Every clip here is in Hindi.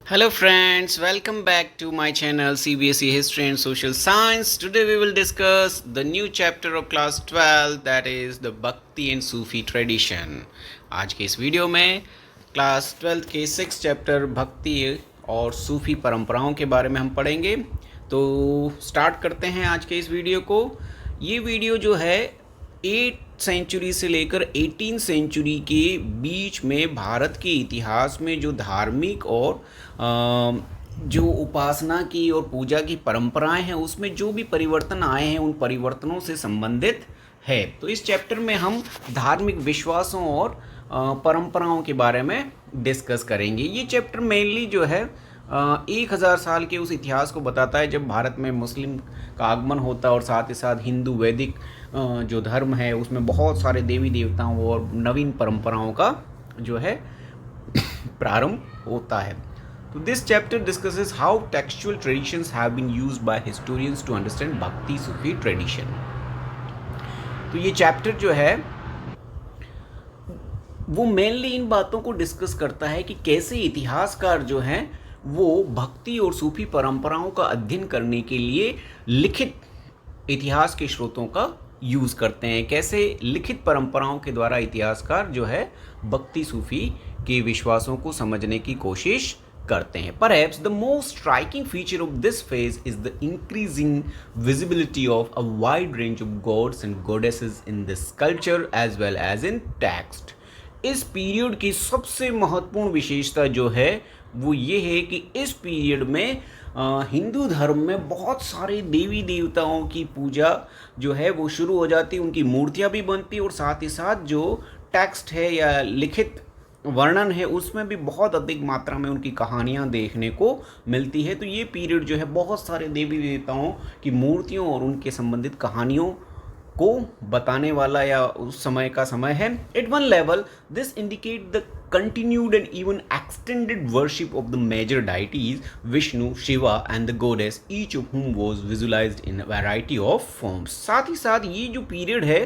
Hello friends, welcome back to my channel CBSE History and Social Science. Today we will discuss the new chapter of class 12, that is the Bhakti and Sufi tradition. आज के इस वीडियो में क्लास 12 के 6 चैप्टर भक्ति और सूफी परंपराओं के बारे में हम पढ़ेंगे। तो स्टार्ट करते हैं आज के इस वीडियो को। ये वीडियो जो है 8 सेंचुरी से लेकर 18 सेंचुरी के बीच में भारत के इतिहास में जो धार्मिक और जो उपासना की और पूजा की परंपराएं हैं उसमें जो भी परिवर्तन आए हैं उन परिवर्तनों से संबंधित है। तो इस चैप्टर में हम धार्मिक विश्वासों और परंपराओं के बारे में डिस्कस करेंगे। ये चैप्टर मेनली जो है 1000 साल के उस इतिहास को बताता है जब भारत में मुस्लिम का आगमन होता और साथ ही साथ हिंदू वैदिक जो धर्म है उसमें बहुत सारे देवी देवताओं और नवीन परंपराओं का जो है प्रारंभ होता है। तो this chapter discusses how textual traditions have been used by historians to understand bhakti Sufi tradition. तो ये चैप्टर जो है वो मेनली इन बातों को डिस्कस करता है कि कैसे इतिहासकार जो हैं वो भक्ति और सूफी परंपराओं का अध्ययन करने के लिए लिखित इतिहास के स्रोतों का यूज़ करते हैं, कैसे लिखित परंपराओं के द्वारा इतिहासकार जो है भक्ति सूफी के विश्वासों को समझने की कोशिश करते हैं। Perhaps the most striking feature of this phase is the increasing visibility of a wide range of gods and goddesses in this culture as well as in text. इस पीरियड की सबसे महत्वपूर्ण विशेषता जो है वो ये है कि इस पीरियड में हिंदू धर्म में बहुत सारे देवी देवताओं की पूजा जो है वो शुरू हो जाती, उनकी मूर्तियाँ भी बनती और साथ ही साथ जो टेक्स्ट है या लिखित वर्णन है उसमें भी बहुत अधिक मात्रा में उनकी कहानियाँ देखने को मिलती है। तो ये पीरियड जो है बहुत सारे देवी देवताओं की मूर्तियों और उनके संबंधित कहानियों को बताने वाला या उस समय का समय है। At one level this indicate the continued and even extended worship of the major deities Vishnu, Shiva and the goddess, each of whom was visualized in a variety of forms. साथ ही साथ ये जो पीरियड है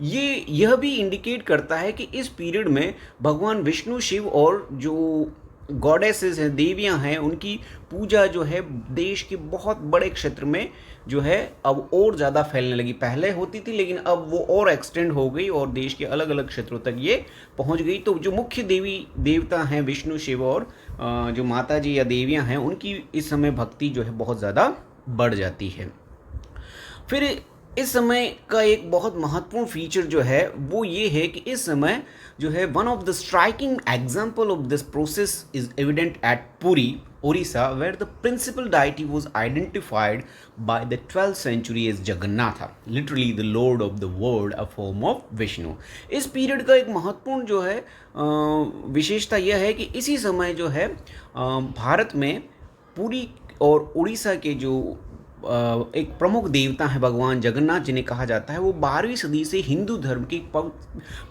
यह भी इंडिकेट करता है कि इस पीरियड में भगवान विष्णु, शिव और जो गॉडेसेस हैं, देवियां हैं, उनकी पूजा जो है देश के बहुत बड़े क्षेत्र में जो है अब और ज़्यादा फैलने लगी। पहले होती थी लेकिन अब वो और एक्सटेंड हो गई और देश के अलग अलग क्षेत्रों तक ये पहुंच गई। तो जो मुख्य देवी देवता हैं विष्णु, शिव और जो माता जी या देवियां हैं उनकी इस समय भक्ति जो है बहुत ज़्यादा बढ़ जाती है। फिर इस समय का एक बहुत महत्वपूर्ण फीचर जो है वो ये है कि इस समय जो है one of the striking example of this process is evident at Puri, Odisha, where the principal deity was identified by the 12th century as Jagannatha, literally the lord of the world, a form of Vishnu. इस पीरियड का एक महत्वपूर्ण जो है विशेषता यह है कि इसी समय जो है भारत में पुरी और उड़ीसा के जो एक प्रमुख देवता है भगवान जगन्नाथ जिन्हें कहा जाता है, वो 12वीं सदी से हिंदू धर्म के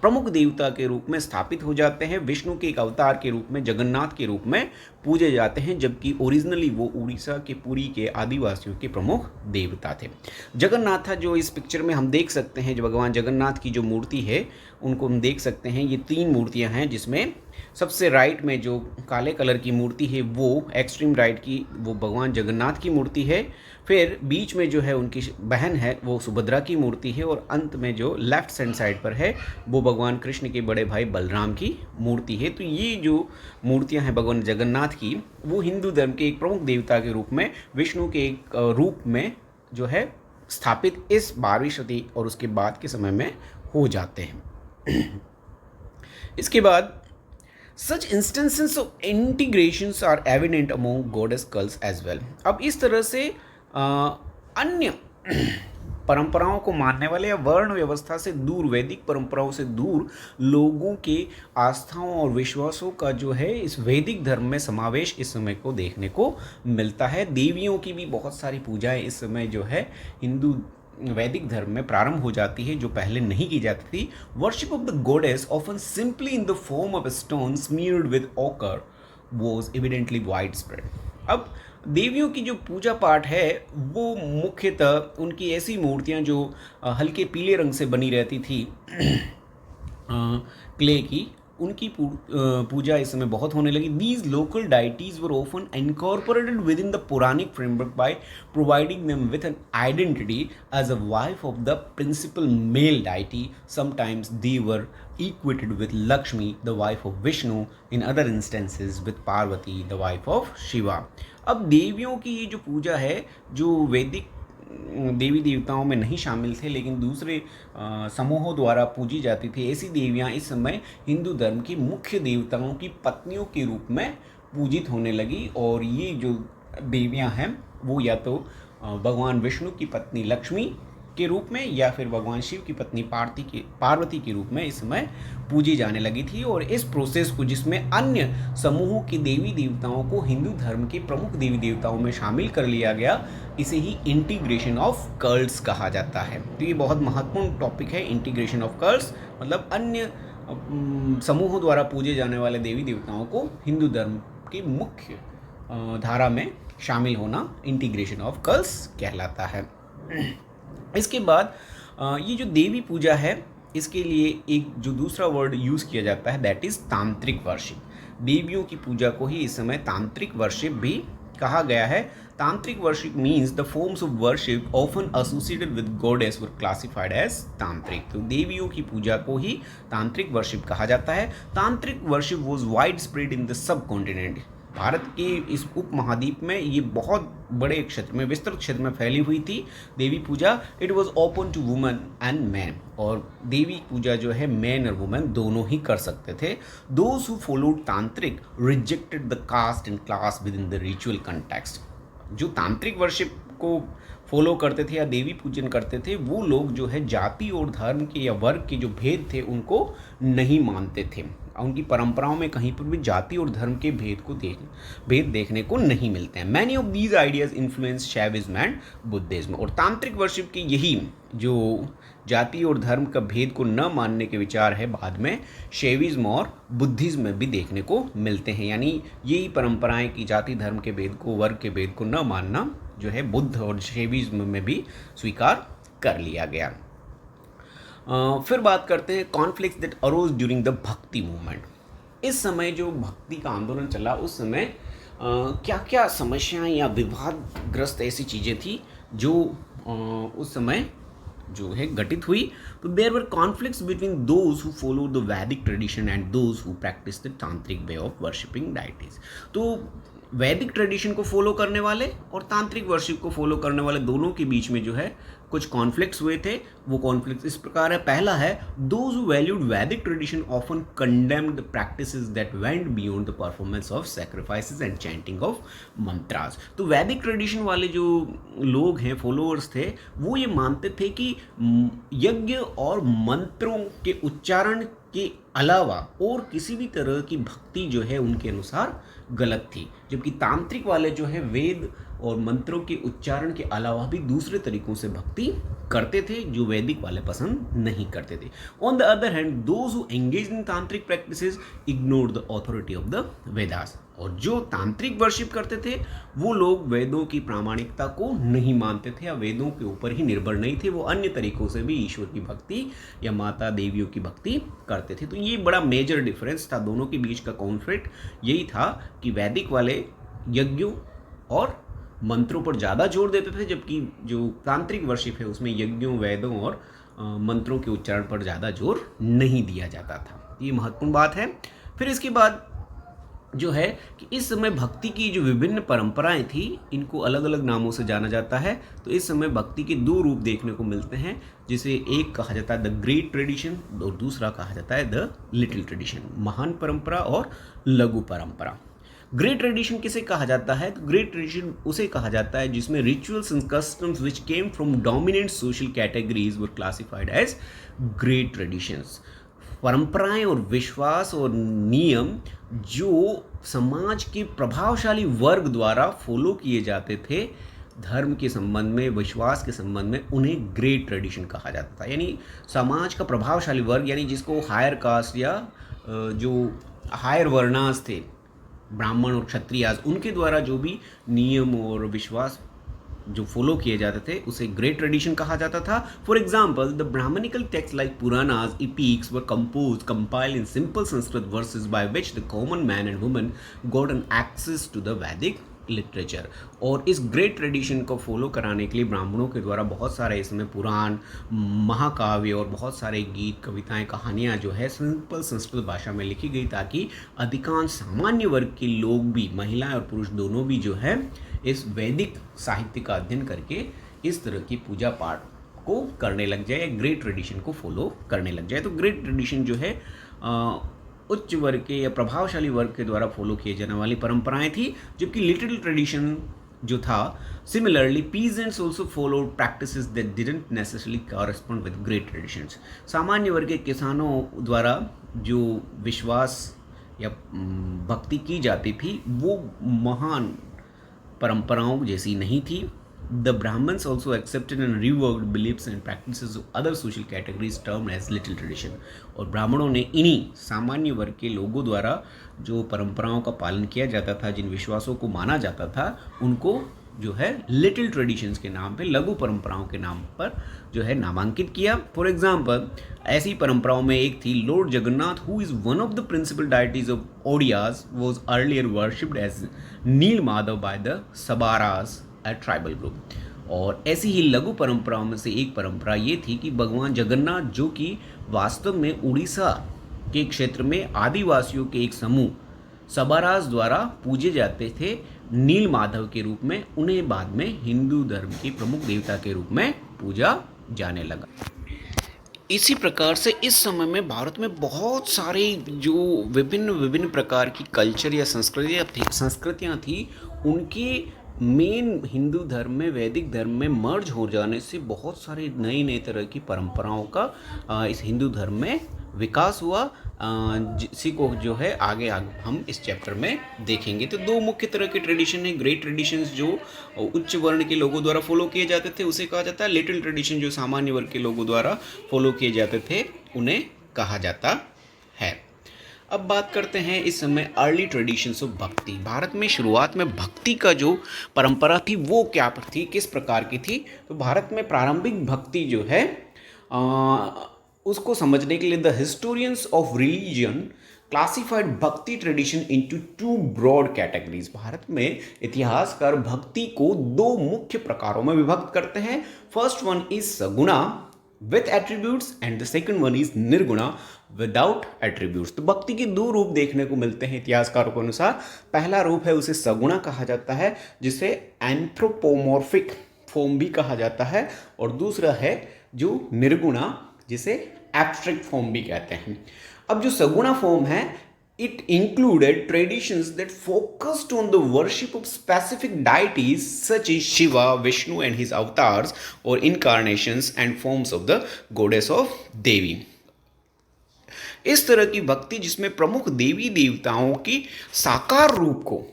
प्रमुख देवता के रूप में स्थापित हो जाते हैं। विष्णु के एक अवतार के रूप में, जगन्नाथ के रूप में पूजे जाते हैं, जबकि ओरिजिनली वो उड़ीसा के पुरी के आदिवासियों के प्रमुख देवता थे। जगन्नाथ जो इस पिक्चर में हम देख सकते हैं, जो भगवान जगन्नाथ की जो मूर्ति है उनको हम देख सकते हैं। ये 3 मूर्तियां हैं जिसमें सबसे राइट में जो काले कलर की मूर्ति है वो एक्सट्रीम राइट की वो भगवान जगन्नाथ की मूर्ति है। फिर बीच में जो है उनकी बहन है वो सुभद्रा की मूर्ति है और अंत में जो लेफ्ट हैंड साइड पर है वो भगवान कृष्ण के बड़े भाई बलराम की मूर्ति है। तो ये जो मूर्तियां हैं भगवान जगन्नाथ की वो हिंदू धर्म के एक प्रमुख देवता के रूप में, विष्णु के एक रूप में जो है स्थापित इस 12वीं सदी और उसके बाद के समय में हो जाते हैं। इसके बाद such instances of integrations are evident among goddess cults as well. अब इस तरह से अन्य परंपराओं को मानने वाले या वर्ण व्यवस्था से दूर, वैदिक परंपराओं से दूर लोगों के आस्थाओं और विश्वासों का जो है इस वैदिक धर्म में समावेश इस समय को देखने को मिलता है। देवियों की भी बहुत सारी पूजाएं इस समय जो है हिंदू वैदिक धर्म में प्रारंभ हो जाती है जो पहले नहीं की जाती थी। Worship of the goddess often simply in the form of stone smeared with ochre was evidently widespread. अब देवियों की जो पूजा पाठ है वो मुख्यतः उनकी ऐसी मूर्तियां जो हल्के पीले रंग से बनी रहती थी क्ले की, उनकी पूजा इस समय बहुत होने लगी. These local deities were often incorporated within the Puranic framework by providing them with an identity as a wife of the principal male deity. Sometimes they were equated with Lakshmi, the wife of Vishnu, in other instances with Parvati, the wife of Shiva. अब देवियों की ये जो पूजा है, जो वैदिक देवी देवताओं में नहीं शामिल थे लेकिन दूसरे समूहों द्वारा पूजी जाती थी, ऐसी देवियां इस समय हिंदू धर्म की मुख्य देवताओं की पत्नियों के रूप में पूजित होने लगी. और ये जो देवियां हैं वो या तो भगवान विष्णु की पत्नी लक्ष्मी के रूप में या फिर भगवान शिव की पत्नी पार्वती के रूप में इस समय पूजी जाने लगी थी. और इस प्रोसेस को, जिसमें अन्य समूहों के देवी देवताओं को हिंदू धर्म के प्रमुख देवी देवताओं में शामिल कर लिया गया, इसे ही इंटीग्रेशन ऑफ कल्ट्स कहा जाता है. तो ये बहुत महत्वपूर्ण टॉपिक है, इंटीग्रेशन ऑफ कल्ट्स, मतलब अन्य समूहों द्वारा पूजे जाने वाले देवी देवताओं को हिंदू धर्म की मुख्य धारा में शामिल होना इंटीग्रेशन ऑफ कल्ट्स कहलाता है. इसके बाद ये जो देवी पूजा है, इसके लिए एक जो दूसरा वर्ड यूज़ किया जाता है, दैट इज़ तांत्रिक वर्शिप. देवियों की पूजा को ही इस समय तांत्रिक वर्शिप भी कहा गया है. Tantric worship means the forms of worship often associated with goddess were classified as tantric. तो देवियों की पूजा को ही तांत्रिक वर्शिप कहा जाता है. Tantric worship was wide spread in the sub continent. Bharat के इस उपमहाद्वीप में ये बहुत बड़े क्षेत्र में, विस्तृत क्षेत्र में फैली हुई थी देवी पूजा. It was open to women and man. और देवी पूजा जो है मैन और वुमेन दोनों ही कर सकते थे. Those who followed tantric rejected the caste and class within the ritual context. जो तांत्रिक वर्शिप को फॉलो करते थे या देवी पूजन करते थे, वो लोग जो है जाति और धर्म के या वर्ग के जो भेद थे उनको नहीं मानते थे. उनकी परंपराओं में कहीं पर भी जाति और धर्म के भेद देखने को नहीं मिलते हैं. Many of these ideas influence Shaivism and Buddhism. और तांत्रिक वर्शिप के यही जो जाति और धर्म का भेद को न मानने के विचार है, बाद में शैविज्म और बुद्धिज्म में भी देखने को मिलते हैं. यानी यही परंपराएं कि जाति धर्म के भेद को, वर्ग के भेद को न मानना जो है बुद्ध और शैविज्म में भी स्वीकार कर लिया गया. फिर बात करते हैं conflicts that arose during the bhakti movement. इस समय जो भक्ति का आंदोलन चला, उस समय क्या क्या समस्याएं या विवादग्रस्त ऐसी चीज़ें थी जो उस समय जो है घटित हुई. तो there were conflicts between those who follow the Vedic tradition and those who practice the tantric way of worshipping deities. तो वैदिक ट्रेडिशन को फॉलो करने वाले और तांत्रिक वर्शिप को फॉलो करने वाले दोनों के बीच में जो है कुछ कॉन्फ्लिक्ट्स हुए थे. वो कॉन्फ्लिक्ट्स इस प्रकार है. पहला है, those who valued Vedic tradition often condemned the practices that went beyond the performance of sacrifices and chanting of mantras. तो वैदिक ट्रेडिशन वाले जो लोग हैं, फॉलोअर्स थे, वो ये मानते थे कि यज्ञ और मंत्रों के उच्चारण के अलावा और किसी भी तरह की भक्ति जो है उनके अनुसार गलत थी. जबकि तांत्रिक वाले जो है वेद और मंत्रों के उच्चारण के अलावा भी दूसरे तरीकों से भक्ति करते थे, जो वैदिक वाले पसंद नहीं करते थे. On the other hand, those who engage in tantric practices ignored the authority of the Vedas. और जो तांत्रिक वर्शिप करते थे वो लोग वेदों की प्रामाणिकता को नहीं मानते थे या वेदों के ऊपर ही निर्भर नहीं थे. वो अन्य तरीकों से भी ईश्वर की भक्ति या माता देवियों की भक्ति करते थे. तो ये बड़ा मेजर डिफरेंस था. दोनों के बीच का कॉन्फ्लिक्ट यही था कि वैदिक वाले यज्ञों और मंत्रों पर ज़्यादा जोर देते थे, जबकि जो तांत्रिक वर्शिप है उसमें यज्ञों, वेदों और मंत्रों के उच्चारण पर ज़्यादा जोर नहीं दिया जाता था. ये महत्वपूर्ण बात है. फिर इसके बाद जो है कि इस समय भक्ति की जो विभिन्न परंपराएं थी, इनको अलग अलग नामों से जाना जाता है. तो इस समय भक्ति के दो रूप देखने को मिलते हैं, जिसे एक कहा जाता है द ग्रेट ट्रेडिशन और दूसरा कहा जाता है द लिटिल ट्रेडिशन. महान परंपरा और लघु परंपरा. ग्रेट ट्रेडिशन किसे कहा जाता है? तो ग्रेट ट्रेडिशन उसे कहा जाता है जिसमें rituals and customs which came from dominant social categories were classified as great traditions. परंपराएं और विश्वास और नियम जो समाज के प्रभावशाली वर्ग द्वारा फॉलो किए जाते थे धर्म के संबंध में, विश्वास के संबंध में, उन्हें ग्रेट ट्रेडिशन कहा जाता था. यानी समाज का प्रभावशाली वर्ग, यानी जिसको हायर कास्ट या जो हायर वर्णास थे, ब्राह्मण और क्षत्रियास, उनके द्वारा जो भी नियम और विश्वास जो फॉलो किए जाते थे उसे ग्रेट ट्रेडिशन कहा जाता था. For example, the Brahmanical text like Puranas, epics were composed, compiled in simple Sanskrit verses by which the common man and woman got an access to the Vedic literature. और इस ग्रेट ट्रेडिशन को फॉलो कराने के लिए ब्राह्मणों के द्वारा बहुत सारे इसमें पुराण, महाकाव्य और बहुत सारे गीत, कविताएं, कहानियां जो है सिंपल संस्कृत भाषा में लिखी गई, ताकि अधिकांश सामान्य वर्ग के लोग भी, महिलाएं और पुरुष दोनों भी जो है इस वैदिक साहित्य का अध्ययन करके इस तरह की पूजा पाठ को करने लग जाए, ग्रेट ट्रेडिशन को फॉलो करने लग जाए. तो ग्रेट ट्रेडिशन जो है उच्च वर्ग के या प्रभावशाली वर्ग के द्वारा फॉलो किए जाने वाली परंपराएं थी, जबकि लिटिल ट्रेडिशन जो था, similarly peasants also followed practices that didn't necessarily correspond with great traditions. सामान्य वर्ग के किसानों द्वारा जो विश्वास या भक्ति की जाती थी वो महान परंपराओं जैसी नहीं थी. The Brahmins also accepted and reworked beliefs and practices of other social categories termed as little tradition. और ब्राह्मणों ने इन्हीं सामान्य वर्ग के लोगों द्वारा जो परंपराओं का पालन किया जाता था, जिन विश्वासों को माना जाता था, उनको जो है लिटिल ट्रेडिशंस के नाम पे, लघु परंपराओं के नाम पर जो है नामांकित किया. फॉर एग्जाम्पल, ऐसी परंपराओं में एक थी Lord Jagannath, who is one of the principal deities of Odias, was earlier worshipped as Nil Madhav by the Sabaras, a tribal group. और ऐसी ही लघु परंपराओं में से एक परंपरा ये थी कि भगवान जगन्नाथ, जो कि वास्तव में उड़ीसा के क्षेत्र में आदिवासियों के एक समूह सबाराज द्वारा पूजे जाते थे नील माधव के रूप में, उन्हें बाद में हिंदू धर्म के प्रमुख देवता के रूप में पूजा जाने लगा. इसी प्रकार से इस समय में भारत में बहुत सारे जो विभिन्न प्रकार की कल्चर या संस्कृतियाँ थी, उनके मेन हिंदू धर्म में, वैदिक धर्म में मर्ज हो जाने से बहुत सारे नई तरह की परंपराओं का इस हिंदू धर्म में विकास हुआ, जिसी को जो है आगे हम इस चैप्टर में देखेंगे. तो दो मुख्य तरह के ट्रेडिशन है. ग्रेट ट्रेडिशंस जो उच्च वर्ण के लोगों द्वारा फॉलो किए जाते थे उसे कहा जाता है. लिटिल ट्रेडिशन जो सामान्य वर्ग के लोगों द्वारा फॉलो किए जाते थे उन्हें कहा जाता है. अब बात करते हैं इस समय अर्ली ट्रेडिशंस ऑफ भक्ति. भारत में शुरुआत में भक्ति का जो परंपरा थी वो क्या थी, किस प्रकार की थी? तो भारत में प्रारंभिक भक्ति जो है उसको समझने के लिए the historians of religion classified bhakti tradition into two broad categories. Bharat में इतिहासकार भक्ति को दो मुख्य प्रकारों में विभक्त करते हैं. First one is saguna with attributes and the second one is nirguna without attributes. तो भक्ति के दो रूप देखने को मिलते हैं इतिहासकारों के अनुसार. पहला रूप है उसे सगुणा कहा जाता है, जिसे एंथ्रोपोमॉर्फिक फॉर्म भी कहा जाता है, और दूसरा है जो निर्गुणा, जिसे एब्स्ट्रैक्ट फॉर्म भी कहते हैं. अब जो सगुणा फॉर्म है, it included traditions that focused on the worship of specific deities such as Shiva, Vishnu and his avatars or incarnations and forms of the goddess of Devi. इस तरह की भक्ति जिसमें प्रमुख देवी देवताओं की साकार रूप को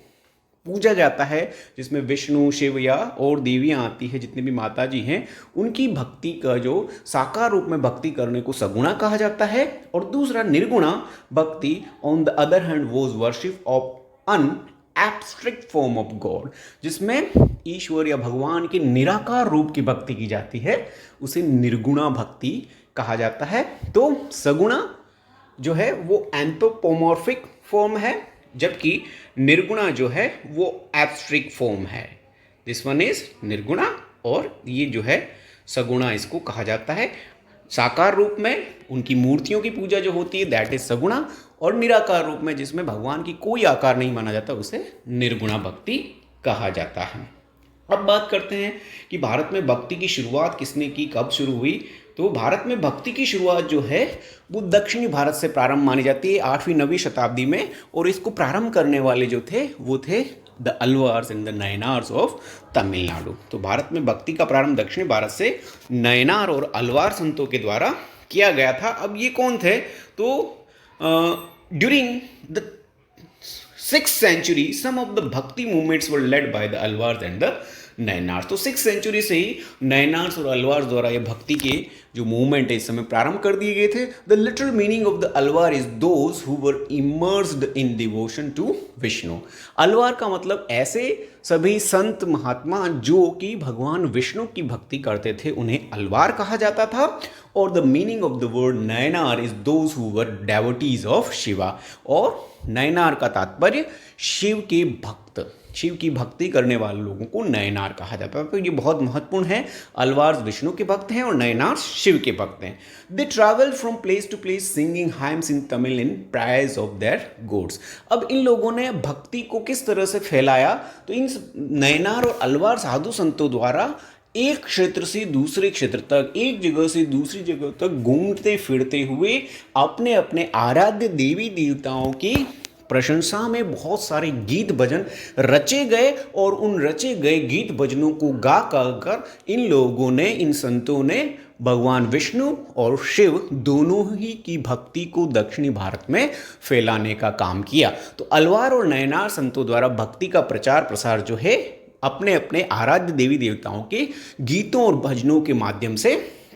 पूजा जाता है, जिसमें विष्णु, शिव या और देवियां आती है, जितनी भी माता जी हैं, उनकी भक्ति का जो साकार रूप में भक्ति करने को सगुणा कहा जाता है. और दूसरा निर्गुणा भक्ति on the other hand was worship of an abstract form of God, जिसमें ईश्वर या भगवान के निराकार रूप की भक्ति की जाती है, उसे निर्गुणा भक्ति कहा जाता है. तो सगुणा जो है वो एंथ्रोपोमॉर्फिक फॉर्म है, जबकि निर्गुणा जो है वो एब्स्ट्रैक्ट फॉर्म है. दिस वन इज निर्गुणा, और ये जो है सगुणा इसको कहा जाता है. साकार रूप में उनकी मूर्तियों की पूजा जो होती है दैट इज सगुणा, और निराकार रूप में जिसमें भगवान की कोई आकार नहीं माना जाता उसे निर्गुणा भक्ति कहा जाता है. अब बात करते हैं कि भारत में भक्ति की शुरुआत किसने की, कब शुरू हुई. तो भारत में भक्ति की शुरुआत जो है वो दक्षिणी भारत से प्रारंभ मानी जाती है 8वीं-9वीं शताब्दी में, और इसको प्रारंभ करने वाले जो थे वो थे the Alvars and the Nayanars of Tamil Nadu. तो भारत में भक्ति का प्रारंभ दक्षिणी भारत से नयनार और अलवार संतों के द्वारा किया गया था. अब ये कौन थे? तो during the 6th century some of the bhakti movements were led by the alwars and the Nayanars. तो 6th सेंचुरी से ही नयनार्स और अलवार्स द्वारा ये भक्ति के जो मूवमेंट है इस समय प्रारंभ कर दिए गए थे। The literal meaning of the Alvar is those who were immersed in devotion to Vishnu. Alvar का मतलब ऐसे सभी संत महात्मा जो कि भगवान विष्णु की भक्ति करते थे उन्हें अलवार कहा जाता था। और the meaning of the word Nayanar is those who were devotees of Shiva. और नयनार का तात्पर्य शिव के भक्त, शिव की भक्ति करने वाले लोगों को नयनार कहा जाता है। तो ये बहुत महत्वपूर्ण है। अलवार्स विष्णु के भक्त हैं और नयनार्स शिव के भक्त हैं। They travel from place to place singing hymns in Tamil in praise of their gods. अब इन लोगों ने भक्ति को किस तरह से फैलाया, तो इन नयनार और अलवार साधु संतों द्वारा एक क्षेत्र से दूसरे क्षेत्र तक, एक जगह से दूसरी जगह तक घूमते फिरते हुए अपने अपने आराध्य देवी देवताओं की प्रशंसा में बहुत सारे गीत भजन रचे गए। और उन रचे गए गीत भजनों को गा कर इन लोगों ने, इन संतों ने भगवान विष्णु और शिव दोनों ही की भक्ति को दक्षिणी भारत में फैलाने का काम किया। तो अलवार और नयनार संतों द्वारा भक्ति का प्रचार प्रसार जो है अपने अपने आराध्य देवी देवताओं के गीतों और भजनों के माध्यम से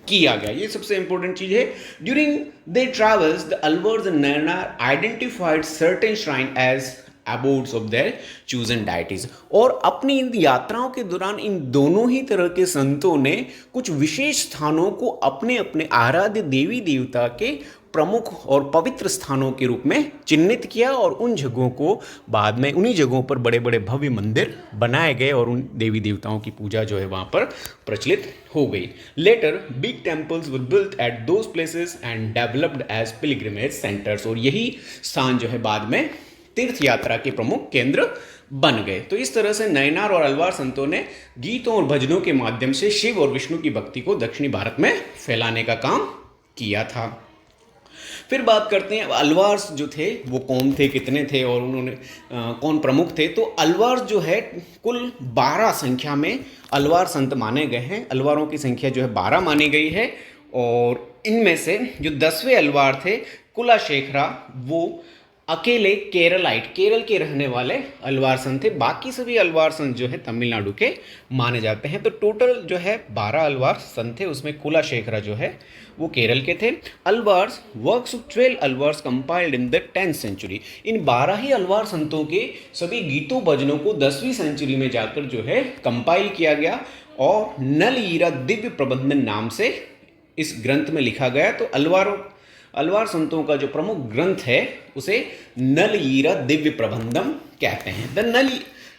किया गया। ये सबसे इंपॉर्टेंट चीज है। During their travels the Alvars and Nayanar identified certain shrine as abodes of their chosen deities. और अपनी इन यात्राओं के दौरान इन दोनों ही तरह के संतों ने कुछ विशेष स्थानों को अपने अपने आराध्य देवी देवता के प्रमुख और पवित्र स्थानों के रूप में चिन्हित किया। और उन जगहों को बाद में उन्हीं जगहों पर बड़े बड़े भव्य मंदिर बनाए गए और उन देवी देवताओं की पूजा जो है वहाँ पर प्रचलित हो गई। Later big temples were built at those places and developed as pilgrimage centres. और यही स्थान जो है बाद में तीर्थ यात्रा के प्रमुख केंद्र बन गए। तो इस तरह से नयनार और अलवार संतों ने गीतों और भजनों के माध्यम से शिव और विष्णु की भक्ति को दक्षिणी भारत में फैलाने का काम किया था। फिर बात करते हैं अलवार्स जो थे वो कौन थे, कितने थे और उन्होंने कौन प्रमुख थे। तो अलवार्स जो है कुल 12 संख्या में अलवार संत माने गए हैं। अलवारों की संख्या जो है 12 मानी गई है। और इनमें से जो 10वें अलवार थे कुलाशेखरा, वो अकेले केरलाइट, केरल के रहने वाले अलवार संत थे। बाकी सभी अलवार संत जो है तमिलनाडु के माने जाते हैं। तो टोटल जो है 12 अलवार संत थे, उसमें कुलाशेखरा जो है वो केरल के थे। Alvars works of 12 Alvars compiled in the 10th century. इन 12 ही अलवार संतों के सभी गीतों भजनों को 10वीं सेंचुरी में जाकर जो है कंपाइल किया गया और नल ईरा दिव्य प्रबंधन नाम से इस ग्रंथ में लिखा गया। तो अलवार संतों का जो प्रमुख ग्रंथ है उसे नल ईरा दिव्य प्रबंधम कहते हैं। The null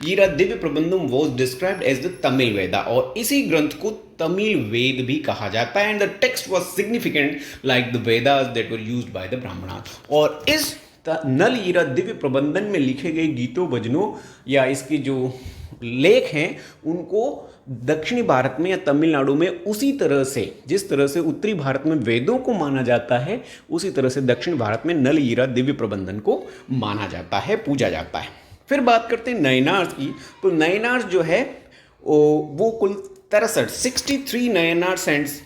Ira Divya Prabandham was described as the Tamil Veda. और इसी ग्रंथ को तमिल वेद भी कहा जाता है। And the text was significant like the Vedas that were used by the Brahmanas. और इस नल ईरा दिव्य प्रबंधन में लिखे गए गीतों भजनों या इसकी जो लेख हैं उनको दक्षिणी भारत में या तमिलनाडु में उसी तरह से, जिस तरह से उत्तरी भारत में वेदों को माना जाता है, उसी तरह से दक्षिण भारत में नल ईरा दिव्य प्रबंधन को माना जाता है, पूजा जाता है। फिर बात करते हैं नयनार्स की। तो नयनार्स जो है वो कुल 63 नयनार सेंट्स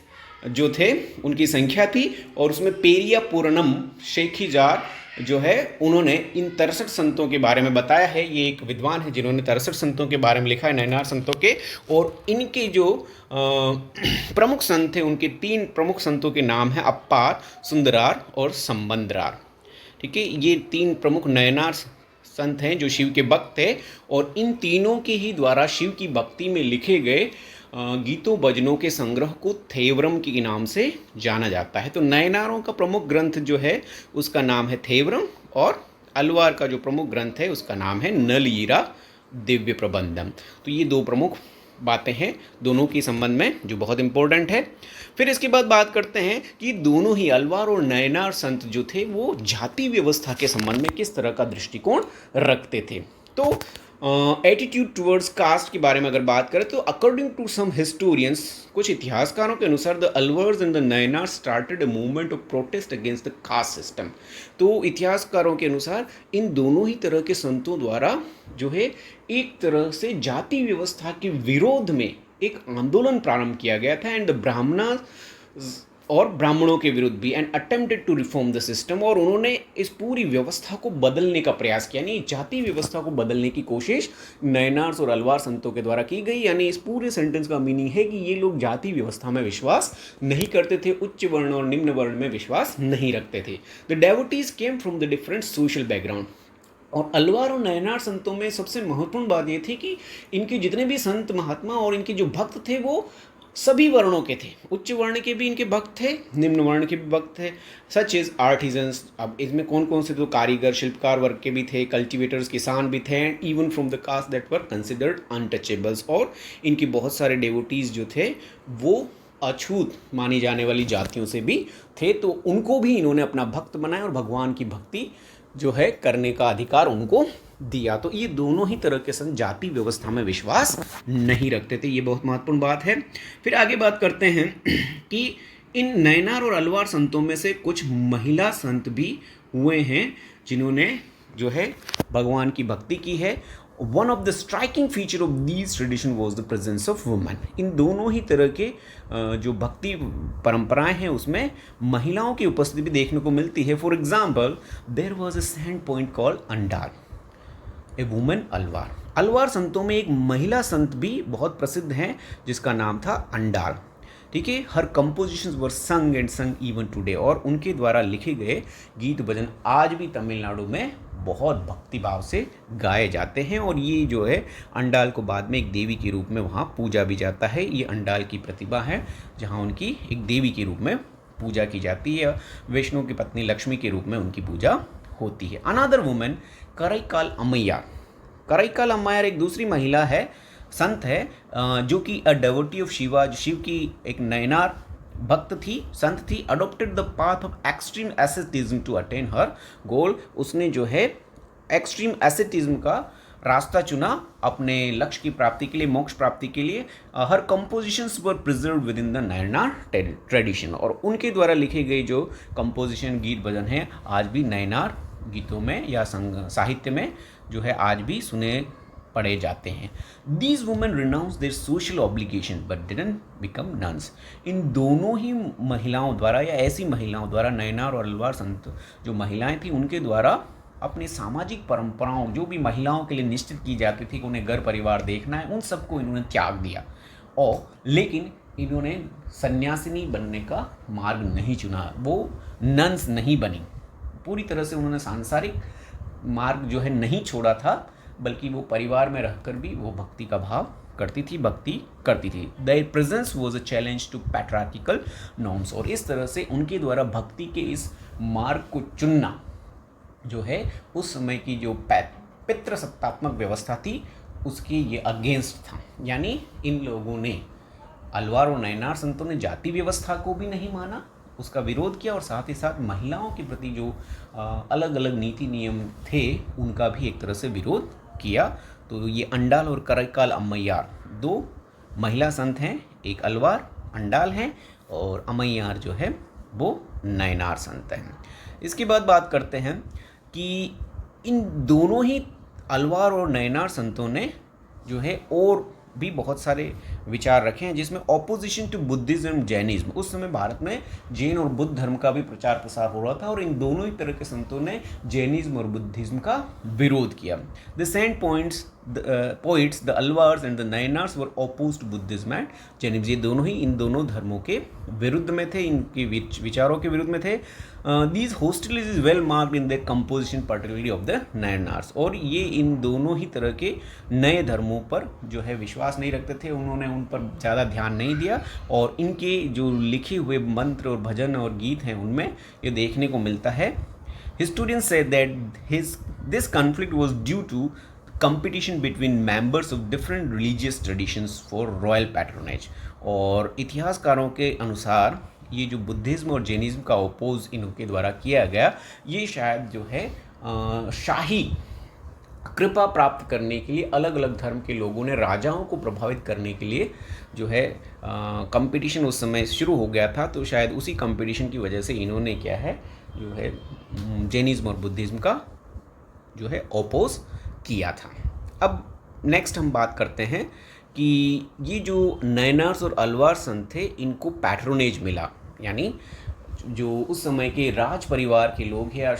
जो थे उनकी संख्या थी। और उसमें पेरिया पूर्णम शेखीजार जो है उन्होंने इन 63 संतों के बारे में बताया है। ये एक विद्वान है जिन्होंने 63 संतों के बारे में लिखा है, नयनार संतों के। और इनके जो प्रमुख संत थे उनके 3 प्रमुख संतों के नाम हैं अप्पार, सुंदरार और संबंधरार। ठीक है, ये 3 प्रमुख नयनार संत हैं जो शिव के भक्त थे। और इन तीनों के ही द्वारा शिव की भक्ति में लिखे गए गीतों भजनों के संग्रह को थेवरम के नाम से जाना जाता है। तो नयनारों का प्रमुख ग्रंथ जो है उसका नाम है थेवरम और अलवार का जो प्रमुख ग्रंथ है उसका नाम है नल ईरा दिव्य प्रबंधम। तो ये 2 प्रमुख बातें हैं दोनों के संबंध में जो बहुत इंपॉर्टेंट है। फिर इसके बाद बात करते हैं कि दोनों ही अलवार और नयनार संत जो थे वो जाति व्यवस्था के संबंध में किस तरह का दृष्टिकोण रखते थे। तो एटीट्यूड टुवर्ड्स कास्ट के बारे में अगर बात करें तो अकॉर्डिंग टू सम हिस्टोरियंस, कुछ इतिहासकारों के अनुसार the Alvars and the Nayanar started a movement of protest against the caste system. तो इतिहासकारों के अनुसार इन दोनों ही तरह के संतों द्वारा जो है एक तरह से जाति व्यवस्था के विरोध में एक आंदोलन प्रारंभ किया गया था। एंड द ब्राह्मणास और ब्राह्मणों के विरुद्ध भी, and attempted to reform the system, और उन्होंने इस पूरी व्यवस्था को बदलने का प्रयास किया, यानी जाति व्यवस्था को बदलने की कोशिश नयनार्स और अलवार संतों के द्वारा की गई। यानी इस पूरे सेंटेंस का मीनिंग है कि ये लोग जाति व्यवस्था में विश्वास नहीं करते थे, उच्च वर्ण और निम्न वर्ण में विश्वास नहीं रखते थे। The devotees came from the different social background, और अलवार और नयनार संतों में सबसे महत्वपूर्ण बात ये थी कि इनके जितने भी संत महात्मा और इनके जो भक्त थे वो सभी वर्णों के थे। उच्च वर्ण के भी इनके भक्त थे, निम्न वर्ण के भी भक्त थे, सच इज आर्टिजन्स। अब इसमें कौन कौन से, तो कारीगर शिल्पकार वर्ग के भी थे, कल्टिवेटर्स किसान भी थे, and even from the caste that were considered untouchables. और इनके बहुत सारे डेवोटीज जो थे वो अछूत मानी जाने वाली जातियों से भी थे, तो उनको भी इन्होंने अपना भक्त बनाया और भगवान की भक्ति जो है करने का अधिकार उनको दिया। तो ये दोनों ही तरह के संत जाति व्यवस्था में विश्वास नहीं रखते थे, ये बहुत महत्वपूर्ण बात है। फिर आगे बात करते हैं कि इन नयनार और अलवार संतों में से कुछ महिला संत भी हुए हैं जिन्होंने जो है भगवान की भक्ति की है। One of the striking feature of these tradition was the presence of women. इन दोनों ही तरह के जो भक्ति परंपराएं हैं उसमें महिलाओं की उपस्थिति भी देखने को मिलती है। For example, there was a saint poet called Andal, a women Alvar. Alvar संतों में एक महिला संत भी बहुत प्रसिद्ध हैं जिसका नाम था अंडाल। ठीक है, हर कंपोजिशंस वर संग एंड संग इवन टुडे, और उनके द्वारा लिखे गए गीत भजन आज भी तमिलनाडु में बहुत भक्तिभाव से गाए जाते हैं। और ये जो है अंडाल को बाद में एक देवी के रूप में वहाँ पूजा भी जाता है। ये अंडाल की प्रतिभा है जहाँ उनकी एक देवी के रूप में पूजा की जाती है, विष्णु की पत्नी लक्ष्मी के रूप में उनकी पूजा होती है। Another women करईकाल अम्मैयार। करईकाल अम्मैयार एक दूसरी महिला है, संत है, जो कि अ डेवोटी ऑफ शिवा, जो शिव की एक नयनार भक्त थी, संत थी। Adopted the path of extreme asceticism to attain her goal. उसने जो है एक्सट्रीम एसेटिज्म का रास्ता चुना अपने लक्ष्य की प्राप्ति के लिए, मोक्ष प्राप्ति के लिए। Her compositions were preserve within the Nayanar tradition, और उनके द्वारा लिखे गए जो कंपोजिशन गीत भजन हैं आज भी नयनार गीतों में या साहित्य में जो है आज भी सुने पढ़े जाते हैं। These women renounce their social obligation but didn't become nuns. इन दोनों ही महिलाओं द्वारा या ऐसी महिलाओं द्वारा, नयनार और अलवार संत जो महिलाएं थी उनके द्वारा अपनी सामाजिक परंपराओं जो भी महिलाओं के लिए निश्चित की जाती थी कि उन्हें घर परिवार देखना है, उन सबको इन्होंने त्याग दिया। और लेकिन इन्होंने सन्यासिनी बनने का मार्ग नहीं चुना, वो नन्स नहीं बनी। पूरी तरह से उन्होंने सांसारिक मार्ग जो है नहीं छोड़ा था, बल्कि वो परिवार में रहकर भी वो भक्ति का भाव करती थी, भक्ति करती थी। Their presence was a challenge to patriarchal norms, और इस तरह से उनके द्वारा भक्ति के इस मार्ग को चुनना जो है उस समय की जो पितृसत्तात्मक व्यवस्था थी उसके ये अगेंस्ट था। यानी इन लोगों ने, अलवार और नयनार संतों ने जाति व्यवस्था को भी नहीं माना, उसका विरोध किया, और साथ ही साथ महिलाओं के प्रति जो अलग अलग नीति नियम थे उनका भी एक तरह से विरोध किया। तो ये अंडाल और करईकाल अम्मैयार दो महिला संत हैं, एक अलवार अंडाल हैं और अम्मैयार जो है वो नयनार संत हैं। इसके बाद बात करते हैं कि इन दोनों ही अलवार और नयनार संतों ने जो है और भी बहुत सारे विचार रखे हैं, जिसमें ऑपोजिशन टू बुद्धिज्म जैनिज्म। उस समय भारत में जैन और बुद्ध धर्म का भी प्रचार प्रसार हो रहा था, और इन दोनों ही तरह के संतों ने जैनिज्म और बुद्धिज्म का विरोध किया। The saint poets the Alvars and the Nayanars were oppose to Buddhism and Jainism. ये दोनों ही इन दोनों धर्मों के विरुद्ध में थे, इनके विचारों के विरुद्ध में थे। These hostilities is well marked in the composition particularly of the Nayanars. और ये इन दोनों ही तरह के नए धर्मों पर जो है विश्वास नहीं रखते थे, उन्होंने उन पर ज़्यादा ध्यान नहीं दिया, और इनके जो लिखे हुए मंत्र और भजन और गीत हैं उनमें ये देखने को मिलता है। Historians say that this conflict was due to competition between members of different religious traditions for royal patronage। और इतिहासकारों के अनुसार ये जो बुद्धिज्म और जैनिज्म का ओपोज इनके द्वारा किया गया, ये शायद जो है शाही कृपा प्राप्त करने के लिए अलग अलग धर्म के लोगों ने राजाओं को प्रभावित करने के लिए जो है कंपटीशन उस समय शुरू हो गया था। तो शायद उसी कंपटीशन की वजह से इन्होंने क्या है जो है जैनिज्म और बुद्धिज्म का जो है ओपोज किया था। अब नेक्स्ट हम बात करते हैं कि ये जो नयनार्स और अलवार संत थे इनको पैट्रोनेज मिला, यानी जो उस समय के राज परिवार के लोग हैं या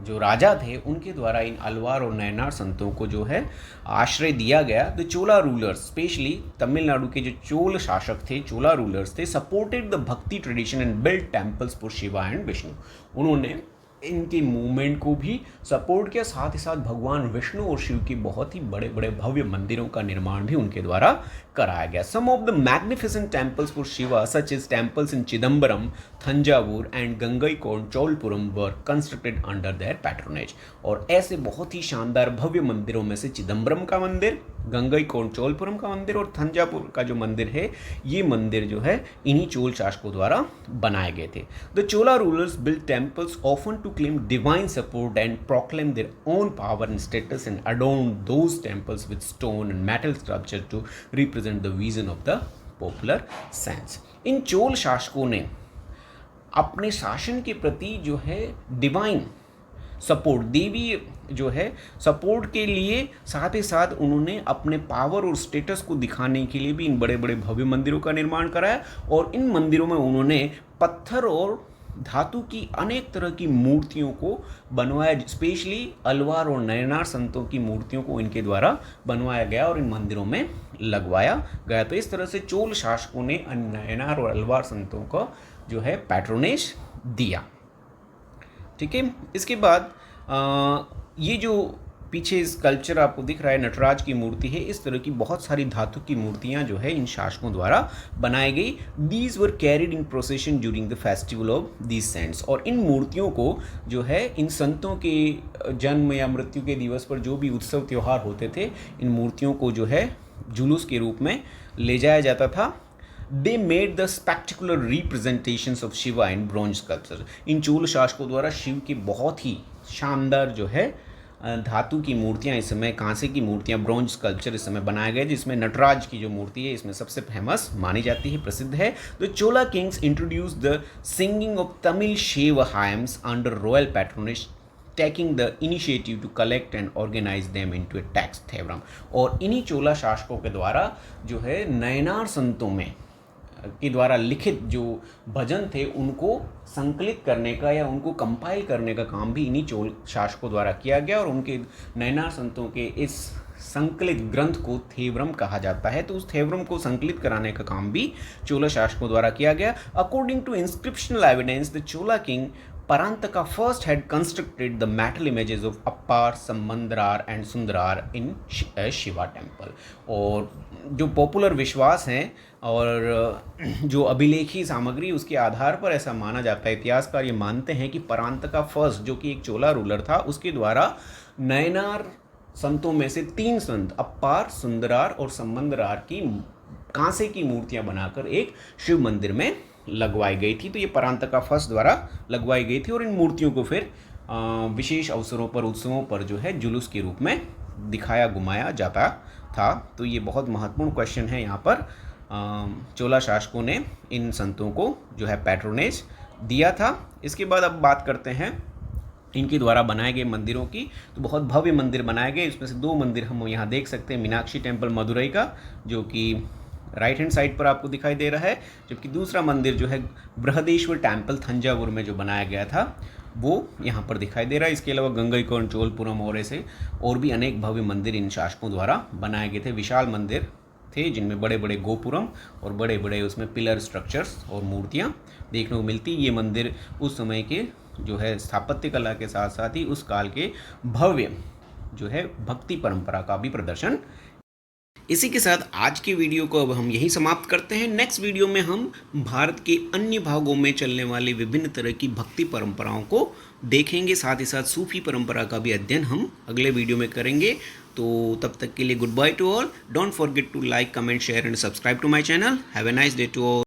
जो राजा थे उनके द्वारा इन अलवार और नयनार संतों को जो है आश्रय दिया गया। The Chola rulers, specially Tamil Nadu के जो चोल शासक थे, चोला रूलर्स थे, सपोर्टेड द भक्ति tradition and build temples for Shiva and Vishnu. उन्होंने इनके मूवमेंट को भी सपोर्ट किया, साथ ही साथ भगवान विष्णु और शिव की बहुत ही बड़े बड़े भव्य मंदिरों का निर्माण भी उनके द्वारा कराया गया। Some of the magnificent temples for Shiva such as temples in Chidambaram, Thanjavur and Gangaikonda Cholapuram were constructed under their patronage. और ऐसे बहुत ही शानदार भव्य मंदिरों में से चिदम्बरम का मंदिर, गंगईकोंड चोलपुरम का मंदिर और थंजावुर का जो मंदिर है, ये मंदिर जो है इन्हीं चोल शासकों द्वारा बनाए गए थे। The Chola rulers build temples often to claim divine support and proclaim their own power and status and adorn those temples with stone and metal sculpture to represent the vision of the popular sense। इन चोल शासकों ने अपने शासन के प्रति जो है डिवाइन सपोर्ट, देवी जो है सपोर्ट के लिए, साथ ही साथ उन्होंने अपने पावर और स्टेटस को दिखाने के लिए भी इन बड़े बड़े भव्य मंदिरों का निर्माण कराया। और इन मंदिरों में उन्होंने पत्थर और धातु की अनेक तरह की मूर्तियों को बनवाया, स्पेशली अलवार और नयनार संतों की मूर्तियों को इनके द्वारा बनवाया गया और इन मंदिरों में लगवाया गया। तो इस तरह से चोल शासकों ने नयनार और अलवार संतों को जो है पैट्रोनेज दिया। ठीक है, इसके बाद ये जो पीछे स्कल्पचर आपको दिख रहा है नटराज की मूर्ति है, इस तरह की बहुत सारी धातु की मूर्तियां जो है इन शासकों द्वारा बनाई गई। These were carried in procession during the festival of these saints. और इन मूर्तियों को जो है इन संतों के जन्म या मृत्यु के दिवस पर जो भी उत्सव त्यौहार होते थे, इन मूर्तियों को जो है जुलूस के रूप में ले जाया जाता था। They made the spectacular representations of Shiva in bronze sculpture. इन चोल शासकों द्वारा शिव की बहुत ही शानदार जो है धातु की मूर्तियां, इस समय कांसे की मूर्तियां, ब्रॉन्ज स्कल्पचर इस समय बनाए गए, जिसमें नटराज की जो मूर्ति है इसमें सबसे फेमस मानी जाती है, प्रसिद्ध है। The Chola kings introduce the singing of Tamil Shiva hymns under royal patronage, taking the initiative to collect and organise them into a text Thevaram. और इन्हीं चोला शासकों के द्वारा जो है नयनार संतों में के द्वारा लिखित जो भजन थे उनको संकलित करने का या उनको कंपाइल करने का काम भी इन्हीं चोल शासकों द्वारा किया गया। और उनके नयनार संतों के इस संकलित ग्रंथ को थेवरम कहा जाता है। तो उस थेवरम को संकलित कराने का काम भी चोला शासकों द्वारा किया गया। According to inscriptional evidence, the Chola king Parantaka first had constructed the metal images of Appar, Sammandarar and Sundarar in Shiva temple। और जो पॉपुलर विश्वास हैं और जो अभिलेखी सामग्री उसके आधार पर ऐसा माना जाता है, इतिहासकार ये मानते हैं कि परांतका फर्स्ट जो कि एक चोला रूलर था, उसके द्वारा नयनार संतों में से 3 संत अप्पार, सुंदरार और सम्मंदरार की कांसे की मूर्तियां बनाकर एक शिव मंदिर में लगवाई गई थी। तो ये परांतका फर्स्ट द्वारा लगवाई गई थी और इन मूर्तियों को फिर विशेष अवसरों पर, उत्सवों पर जो है जुलूस के रूप में दिखाया घुमाया जाता था। तो ये बहुत महत्वपूर्ण क्वेश्चन है यहाँ पर। चोला शासकों ने इन संतों को जो है पैट्रोनेज दिया था। इसके बाद अब बात करते हैं इनके द्वारा बनाए गए मंदिरों की। तो बहुत भव्य मंदिर बनाए गए, इसमें से 2 मंदिर हम यहाँ देख सकते हैं। मीनाक्षी टेम्पल मदुरई का जो कि राइट हैंड साइड पर आपको दिखाई दे रहा है, जबकि दूसरा मंदिर जो है बृहदेश्वर टेम्पल थंजावुर में जो बनाया गया था वो यहाँ पर दिखाई दे रहा है। इसके अलावा गंगईकोंड, चोलपुरम और ऐसे और भी अनेक भव्य मंदिर इन शासकों द्वारा बनाए गए थे। विशाल मंदिर थे जिनमें बड़े बड़े गोपुरम और बड़े बड़े उसमें पिलर स्ट्रक्चर्स और मूर्तियाँ देखने को मिलती। ये मंदिर उस समय के जो है स्थापत्य कला के साथ साथ ही उस काल के भव्य जो है भक्ति परंपरा का भी प्रदर्शन। इसी के साथ आज के वीडियो को अब हम यहीं समाप्त करते हैं। नेक्स्ट वीडियो में हम भारत के अन्य भागों में चलने वाली विभिन्न तरह की भक्ति परंपराओं को देखेंगे। साथ ही साथ सूफी परंपरा का भी अध्ययन हम अगले वीडियो में करेंगे। तो तब तक के लिए goodbye to all. Don't forget to like, comment, share and subscribe to my channel. Have a nice day to all.